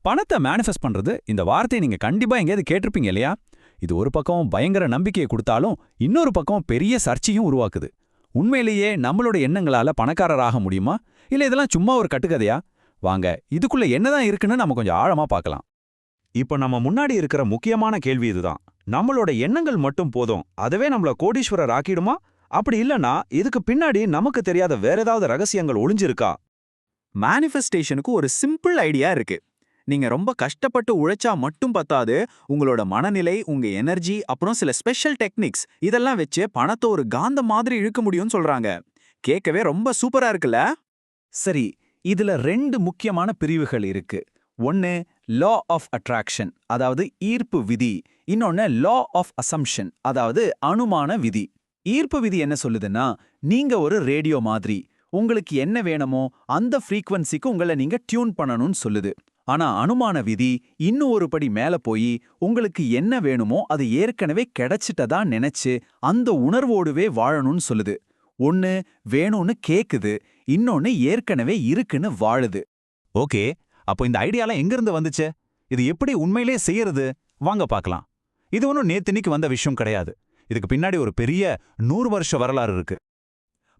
பணத்தை மேனிஃபெஸ்ட் பண்றது இந்த வார்த்தையை நீங்க கண்டிப்பா எங்கேயாவது கேட்டிருப்பீங்க இல்லையா? இது ஒரு பக்கம் பயங்கர நம்பிக்கையை கொடுத்தாலும் இன்னொரு பக்கம் பெரிய சர்ச்சையும் உருவாக்குது. உண்மையிலேயே நம்மளோட எண்ணங்களால பணக்காரராக முடியுமா, இல்ல இதெல்லாம் சும்மா ஒரு கட்டுக்கதையா? வாங்க இதுக்குள்ள என்னதான் இருக்குன்னு நம்ம கொஞ்சம் ஆழமா பார்க்கலாம். இப்ப நம்ம முன்னாடி இருக்கிற முக்கியமான கேள்வி இதுதான். நம்மளோட எண்ணங்கள் மட்டும் போதும், அதுவே நம்மள கோடீஸ்வரர் ஆக்கிடுமா? அப்படி இல்லனா இதுக்கு பின்னாடி நமக்கு தெரியாத வேற ஏதாவது ரகசியங்கள் ஒளிஞ்சிருக்கா? மேனிஃபெஸ்டேஷனுக்கு ஒரு சிம்பிள் ஐடியா இருக்கு. நீங்க ரொம்ப கஷ்டப்பட்டு உழைச்சா மட்டும் பத்தாது, உங்களோட மனநிலை, உங்க எனர்ஜி, அப்புறம் சில ஸ்பெஷல் டெக்னிக்ஸ் இதெல்லாம் வச்சு பணத்தை ஒரு காந்த மாதிரி இழுக்க முடியும்னு சொல்றாங்க. கேட்கவே ரொம்ப சூப்பரா இருக்குல்ல? சரி, இதுல 2 முக்கியமான பிரிவுகள் இருக்கு. ஒன்னு லா ஆஃப் அட்ராக்ஷன், அதாவது ஈர்ப்பு விதி. இன்னொன்னு லா ஆஃப் அசம்ப்ஷன், அதாவது அனுமான விதி. ஈர்ப்பு விதி என்ன சொல்லுதுன்னா, நீங்க ஒரு ரேடியோ மாதிரி, உங்களுக்கு என்ன வேணுமோ அந்த ஃப்ரீக்வன்சிக்கு உங்களை நீங்க டியூன் பண்ணணும்னு சொல்லுது. ஆனா அனுமான விதி இன்னும் ஒரு படி மேல போய் உங்களுக்கு என்ன வேணுமோ அது ஏற்கனவே கிடைச்சிட்டதா நினைச்சு அந்த உணர்வோடுவே வாழணும்னு சொல்லுது. ஒன்னு வேணும்னு கேக்குது, இன்னொன்னு ஏற்கனவே இருக்குன்னு வாழுது. ஓகே, அப்போ இந்த ஐடியாலாம் எங்கிருந்து வந்துச்சு? இது எப்படி உண்மையிலே செய்யறது? வாங்க பார்க்கலாம். இது ஒன்றும் நேத்தினிக்கு வந்த விஷயம் கிடையாது. இதுக்கு பின்னாடி ஒரு பெரிய 100 வருஷ வரலாறு இருக்கு.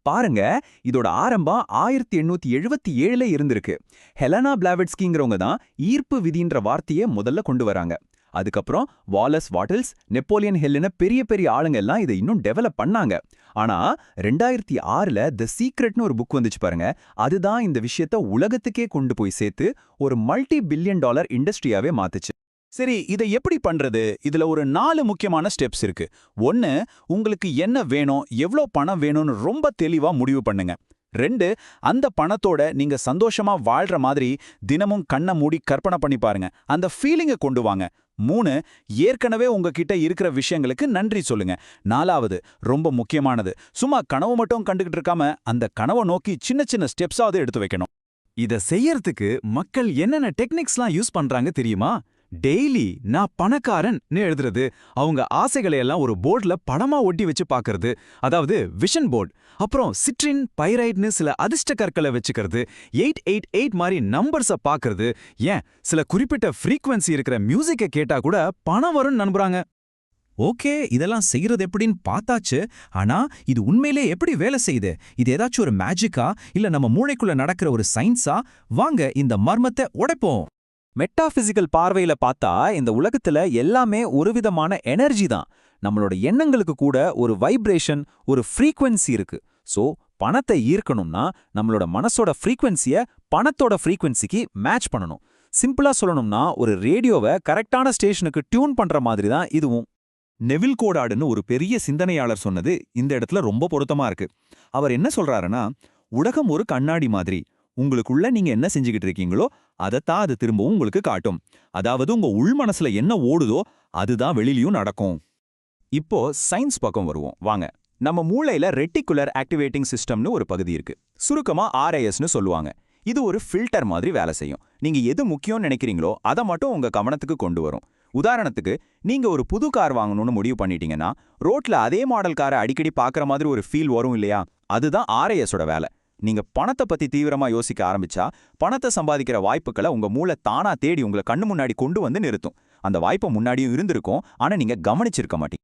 பாருங்க, இதோட ஆரம்பம் 1877ல இருந்திருக்கு. ஹெலனா பிளாவெட்ஸ்கிங்கிறவங்க தான் ஈர்ப்பு விதின்ற வார்த்தையை முதல்ல கொண்டு வராங்க. அதுக்கப்புறம் வாலஸ் வாட்டில்ஸ், நெப்போலியன் ஹில்லுன்னு பெரிய பெரிய ஆளுங்க எல்லாம் இதை இன்னும் டெவலப் பண்ணாங்க. ஆனா 2006ல தி சீக்ரெட்னு ஒரு புக் வந்துச்சு பாருங்க. அதுதான் இந்த விஷயத்த உலகத்துக்கே கொண்டு போய் சேர்த்து ஒரு $multi-billion இண்டஸ்ட்ரியாவே மாத்துச்சு. சரி, இதை எப்படி பண்றது? இதுல ஒரு 4 முக்கியமான ஸ்டெப்ஸ் இருக்கு. 1, உங்களுக்கு என்ன வேணும், எவ்வளோ பணம் வேணும்னு ரொம்ப தெளிவா முடிவு பண்ணுங்க. 2, அந்த பணத்தோட நீங்க சந்தோஷமா வாழ்ற மாதிரி தினமும் கண்ணை மூடி கற்பனை பண்ணி பாருங்க. அந்த ஃபீலிங்கை கொண்டு வாங்க. 3, ஏற்கனவே உங்ககிட்ட இருக்கிற விஷயங்களுக்கு நன்றி சொல்லுங்க. 4வது, ரொம்ப முக்கியமானது, சும்மா கனவு மட்டும் கண்டுகிட்டு இருக்காம அந்த கனவை நோக்கி சின்ன சின்ன ஸ்டெப்ஸாவது எடுத்து வைக்கணும். இதை செய்யறதுக்கு மக்கள் என்னென்ன டெக்னிக்ஸ்லாம் யூஸ் பண்றாங்க தெரியுமா? டெய்லி நான் பணக்காரன்னு எழுதுறது, அவங்க ஆசைகளை எல்லாம் ஒரு போர்ட்ல படமா ஒட்டி வச்சு பார்க்கறது, அதாவது விஷன் போர்டு. அப்புறம் சிட்ரின், பைரைட்னு சில அதிர்ஷ்ட கற்களை வச்சுக்கிறது, 888 மாதிரி நம்பர்ஸை பார்க்கறது, ஏன் சில குறிப்பிட்ட ஃப்ரீக்வன்சி இருக்கிற மியூசிக்கை கேட்டா கூட பணம் வரும்னு நம்புறாங்க. ஓகே, இதெல்லாம் செய்யறது எப்படின்னு பார்த்தாச்சு. ஆனா இது உண்மையிலே எப்படி வேலை செய்யுது? இது ஏதாச்சும் ஒரு மேஜிக்கா, இல்ல நம்ம மூளைக்குள்ள நடக்கிற ஒரு சயின்ஸா? வாங்க இந்த மர்மத்தை உடைப்போம். மெட்டாபிசிக்கல் பார்வையில பார்த்தா இந்த உலகத்துல எல்லாமே ஒரு விதமான எனர்ஜி தான். நம்மளோட எண்ணங்களுக்கு கூட ஒரு வைப்ரேஷன், ஒரு ஃப்ரீக்வன்சி இருக்கு. சோ பணத்தை ஈர்க்கணும்னா நம்மளோட மனசோட ஃப்ரீக்வன்சியை பணத்தோட ஃப்ரீக்வன்சிக்கு மேட்ச் பண்ணணும். சிம்பிளா சொல்லணும்னா ஒரு ரேடியோவை கரெக்டான ஸ்டேஷனுக்கு டியூன் பண்ற மாதிரி தான் இதுவும். நெவில் கோடார்டுன்னு ஒரு பெரிய சிந்தனையாளர் சொன்னது இந்த இடத்துல ரொம்ப பொருத்தமா இருக்கு. அவர் என்ன சொல்றாருன்னா, உலகம் ஒரு கண்ணாடி மாதிரி. உங்களுக்குள்ள நீங்க என்ன செஞ்சுக்கிட்டு இருக்கீங்களோ அதைத்தான் அது திரும்பவும் உங்களுக்கு காட்டும். அதாவது உங்க உள் மனசுல என்ன ஓடுதோ அதுதான் வெளியிலயும் நடக்கும். இப்போ சயின்ஸ் பக்கம் வருவோம் வாங்க. நம்ம மூளையில ரெட்டிகுலர் ஆக்டிவேட்டிங் சிஸ்டம்னு ஒரு பகுதி இருக்கு. சுருக்கமா RASன்னு சொல்லுவாங்க. இது ஒரு ஃபில்டர் மாதிரி வேலை செய்யும். நீங்க எது முக்கியம்னு நினைக்கிறீங்களோ அதை மட்டும் உங்க கவனத்துக்கு கொண்டு வரும். உதாரணத்துக்கு, நீங்க ஒரு புது கார் வாங்கணும்னு முடிவு பண்ணிட்டீங்கன்னா ரோட்ல அதே மாடல் காரை அடிக்கடி பார்க்குற மாதிரி ஒரு ஃபீல் வரும் இல்லையா? அதுதான் RASோட வேலை. நீங்க பணத்தை பத்தி தீவிரமா யோசிக்க ஆரம்பிச்சா பணத்தை சம்பாதிக்கிற வாய்ப்புகளை உங்க மூளை தானா தேடி உங்களை கண்ணு முன்னாடி கொண்டு வந்து நிறுத்தும். அந்த வாய்ப்பு முன்னாடியும் இருந்திருக்கும், ஆனா நீங்க கவனிச்சிருக்க மாட்டீங்க.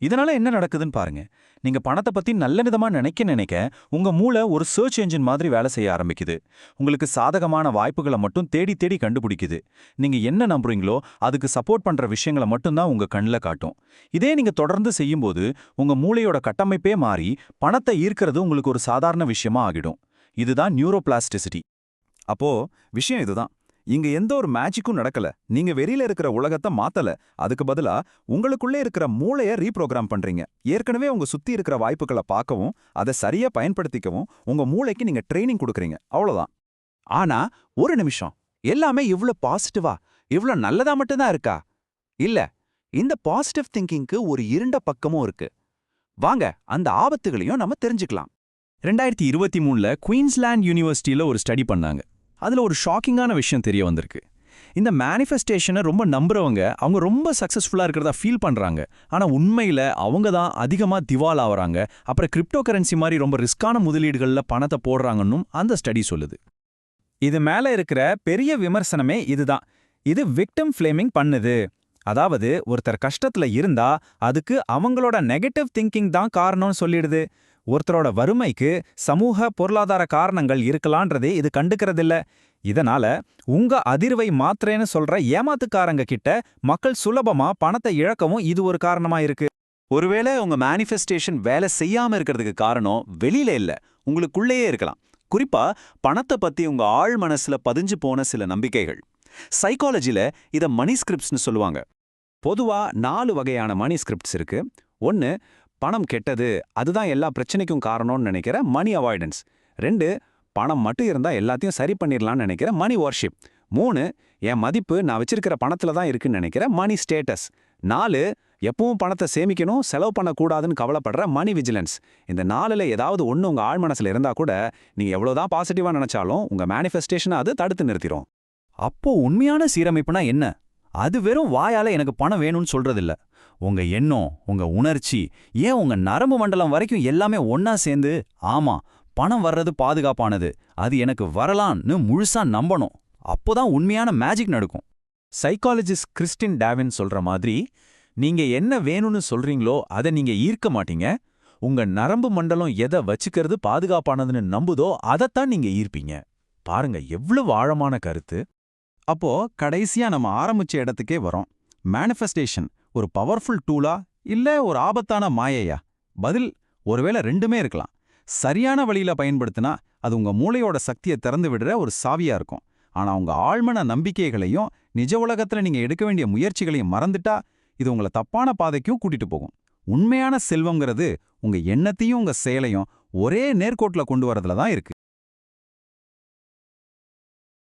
இதனால என்ன நடக்குதுன்னு பாருங்க. நீங்க பணத்தை பத்தி நல்ல விதமா நினைக்க உங்க மூளை ஒரு சர்ச் என்ஜின் மாதிரி வேலை செய்ய ஆரம்பிக்குது. உங்களுக்கு சாதகமான வாய்ப்புகளை மட்டும் தேடி தேடி கண்டுபிடிக்குது. நீங்க என்ன நம்புறீங்களோ அதுக்கு சப்போர்ட் பண்ற விஷயங்களை மட்டும்தான் உங்க கண்ணில் காட்டும். இதே நீங்க தொடர்ந்து செய்யும்போது உங்க மூளையோட கட்டமைப்பே மாறி பணத்தை ஈர்க்கிறது உங்களுக்கு ஒரு சாதாரண விஷயமா ஆகிடும். இதுதான் நியூரோபிளாஸ்டிசிட்டி. அப்போ விஷயம் இதுதான். இங்க எந்த ஒரு மேஜிக்கும் நடக்கல. நீங்க வெளியில இருக்கிற உலகத்தை மாத்தல. அதுக்கு பதிலா உங்களுக்குள்ளே இருக்கிற மூளையை ரீப்ரோகிராம் பண்றீங்க. ஏற்கனவே உங்க சுத்தி இருக்கிற வாய்ப்புகளை பார்க்கவும் அதை சரியா பயன்படுத்திக்கவும் உங்க மூளைக்கு நீங்க ட்ரைனிங் கொடுக்குறீங்க. அவ்வளவுதான். ஆனா ஒரு நிமிஷம், எல்லாமே இவ்ளோ பாசிட்டிவா, இவ்ளோ நல்லதா மட்டும்தான் இருக்கா? இல்ல, இந்த பாசிட்டிவ் திங்கிங்க்கு ஒரு இருண்ட பக்கமும் இருக்கு. வாங்க அந்த ஆபத்துகளையும் நம்ம தெரிஞ்சுக்கலாம். 2023ல குயின்ஸ்லாண்ட் யூனிவர்சிட்டியில ஒரு ஸ்டடி பண்ணாங்க. அதுல ஒரு ஷாக்கிங்கான விஷயம் தெரிய வந்திருக்கு. இந்த மேனிஃபெஸ்டேஷனை ரொம்ப நம்புறவங்க அவங்க ரொம்ப சக்சஸ்ஃபுல்லா இருக்கிறதா ஃபீல் பண்றாங்க. ஆனா உண்மையில அவங்க தான் அதிகமா திவால் ஆவறாங்க. அப்புறம் கிரிப்டோ கரன்சி மாதிரி ரொம்ப ரிஸ்கான முதலீடுகள்ல பணத்தை போடுறாங்கன்னும் அந்த ஸ்டடி சொல்லுது. இது மேல இருக்கிற பெரிய விமர்சனமே இதுதான். இது விக்டிம் ஃப்ளேமிங் பண்ணுது. அதாவது ஒருத்தர் கஷ்டத்துல இருந்தா அதுக்கு அவங்களோட நெகட்டிவ் திங்கிங் தான் காரணம்னு சொல்லிடுது. ஒருத்தரோட வறுமைக்கு சமூக பொருளாதார காரணங்கள் இருக்கலான்றதே இது கண்டுக்கறதில்ல. இதனால உங்க அதிர்வை மாத்திரேன்னு சொல்ற ஏமாத்துக்காரங்க கிட்ட மக்கள் சுலபமா பணத்தை இழக்கவும் இது ஒரு காரணமா இருக்கு. ஒருவேளை உங்க மேனிஃபெஸ்டேஷன் வேலை செய்யாம இருக்கிறதுக்கு காரணம் வெளியில இல்ல, உங்களுக்குள்ளேயே இருக்கலாம். குறிப்பா பணத்தை பத்தி உங்க ஆழ் மனசுல பதிஞ்சு போன சில நம்பிக்கைகள். சைக்காலஜில இத மணி ஸ்கிரிப்ட்ஸ்னு சொல்லுவாங்க. பொதுவா 4 வகையான மணி ஸ்கிரிப்ட்ஸ் இருக்கு. 1, பணம் கெட்டது, அதுதான் எல்லா பிரச்சனைக்கும் காரணம்னு நினைக்கிற மணி அவாய்டன்ஸ். 2, பணம் மட்டும் இருந்தா எல்லாத்தையும் சரி பண்ணிடலாம்னு நினைக்கிற மணி வர்ஷிப். 3, என் மதிப்பு நான் வச்சிருக்கிற பணத்துல தான் இருக்குன்னு நினைக்கிற மணி ஸ்டேட்டஸ். 4, எப்பவும் பணத்தை சேமிக்கணும், செலவு பண்ணக்கூடாதுன்னு கவலைப்படுற மணி விஜிலன்ஸ். இந்த 4ல ஏதாவது ஒன்று உங்க ஆழ் மனசுல இருந்தா கூட நீங்க எவ்வளவுதான் பாசிட்டிவா நினைச்சாலும் உங்க மேனிஃபெஸ்டேஷனை அது தடுத்து நிறுத்திடும். அப்போ உண்மையான சீரமைப்புனா என்ன? அது வெறும் வாயால எனக்கு பணம் வேணும்னு சொல்றதில்ல. உங்க எண்ணம், உங்க உணர்ச்சி, ஏன் உங்க நரம்பு மண்டலம் வரைக்கும் எல்லாமே ஒன்னா சேர்ந்து ஆமா பணம் வர்றது பாதுகாப்பானது, அது எனக்கு வரலான்னு முழுசா நம்பணும். அப்போதான் உண்மையான மேஜிக் நடக்கும். சைக்காலஜிஸ்ட் கிறிஸ்டின் டாவின் சொல்ற மாதிரி, நீங்க என்ன வேணும்னு சொல்றீங்களோ அதை நீங்க ஈர்க்க மாட்டீங்க. உங்க நரம்பு மண்டலம் எதை வச்சுக்கிறது பாதுகாப்பானதுன்னு நம்புதோ அதைத்தான் நீங்க ஈர்ப்பீங்க. பாருங்க எவ்வளவு ஆழமான கருத்து. அப்போ கடைசியா நம்ம ஆரம்பிச்ச இடத்துக்கே வரோம். மேனிஃபெஸ்டேஷன் ஒரு பவர்ஃபுல் டூலா இல்ல ஒரு ஆபத்தான மாயையா? பதில் ஒருவேளை ரெண்டுமே இருக்கலாம். சரியான வழியில பயன்படுத்தினா அது உங்க மூளையோட சக்தியை திறந்து விடுற ஒரு சாவியா இருக்கும். ஆனா உங்க ஆழ்மன நம்பிக்கைகளையும் நிஜ உலகத்துல நீங்க எடுக்க வேண்டிய முயற்சிகளையும் மறந்துட்டா இது உங்களை தப்பான பாதைக்கும் கூட்டிட்டு போகும். உண்மையான செல்வம்ங்கிறது உங்க எண்ணத்தையும் உங்க செயலையும் ஒரே நேர்கோட்டுல கொண்டு வரதுல தான் இருக்கு.